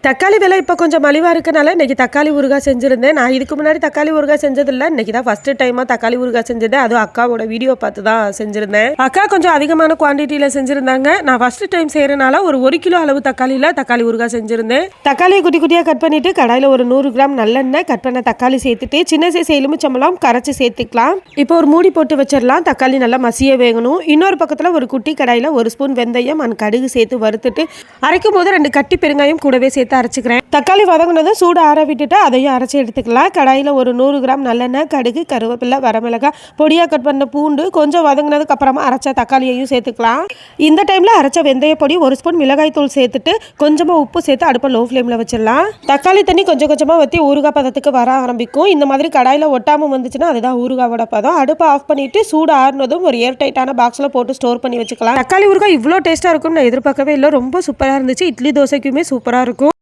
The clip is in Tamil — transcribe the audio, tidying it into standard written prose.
தக்காளி விலை இப்போ கொஞ்சம் மலிவாக இருக்கனால இன்றைக்கி தக்காளி ஊறுகாய் செஞ்சுருந்தேன். நான் இதுக்கு முன்னாடி தக்காளி ஊறுகாய் செஞ்சதில்லை. இன்றைக்கி தான் ஃபஸ்ட்டு டைமாக தக்காளி ஊறுகாய் செஞ்சது. அதுவும் அக்காவோட வீடியோ பார்த்து தான் செஞ்சுருந்தேன். அக்கா கொஞ்சம் அதிகமான குவான்டிட்டியில் செஞ்சுருந்தாங்க. நான் ஃபஸ்ட்டு டைம் செய்கிறனால ஒரு கிலோ அளவு தக்காளியில் தக்காளி ஊறுகாய் செஞ்சுருந்தேன். தக்காளியை குட்டி குட்டியாக கட் பண்ணிவிட்டு கடாயில் ஒரு 100 கிராம் நல்லெண்ணெய், கட் பண்ண தக்காளி சேர்த்துட்டு சின்ன சைஸ் எலுமிச்சம்பழம் கரைச்சி சேர்த்துக்கலாம். இப்போ ஒரு மூடி போட்டு வச்சிடலாம். தக்காளி நல்லா மசிய வேகணும். இன்னொரு பக்கத்தில் ஒரு குட்டி கடாயில் 1 ஸ்பூன் வெந்தயம் அண்ட் கடுகு சேர்த்து வறுத்துட்டு அரைக்கும் போது 2 கட்டி பெருங்காயம் கூடவே சேர்த்து அரைச்சிக்கிறேன். தக்காளி வதங்கினதும் சூடு ஆற விட்டுட்டு அதையும் அரைச்சி எடுத்துக்கலாம். கடாயில் ஒரு 100 கிராம் நல்லெண்ணெய், கடுகு, கருவேப்பிலை, வரமிளகாய், பொடியாக கட் பண்ண பூண்டு, கொஞ்சம் வதங்கினதுக்கு அப்புறமா அரைச்ச தக்காளியையும் சேர்த்துக்கலாம். இந்த டைமில் அரைச்ச வெந்தய பொடி, 1 ஸ்பூன் மிளகாய் தூள் சேர்த்துட்டு கொஞ்சமாக உப்பு சேர்த்து அடுப்பை லோ ஃப்ளேமில் வச்சிடலாம். தக்காளி தண்ணி கொஞ்சம் கொஞ்சமாக ஊற்றி ஊறுகாய் பதத்துக்கு வர ஆரம்பிக்கும். இந்த மாதிரி கடாயில் ஒட்டாமல் வந்துச்சுன்னா அதுதான் ஊறுகாவோட பதம். அடுப்பை ஆஃப் பண்ணிவிட்டு சூடு ஆறுனதும் ஒரு ஏர் டைட்டான பாக்ஸில் போட்டு ஸ்டோர் பண்ணி வச்சுக்கலாம். தக்காளி ஊறுகாய் இவ்வளோ டேஸ்ட்டாக இருக்கும்னு நான் எதிர்பார்க்கவே இல்லை. ரொம்ப சூப்பராக இருந்துச்சு. இட்லி தோசைக்குமே சூப்பராக இருக்கும்.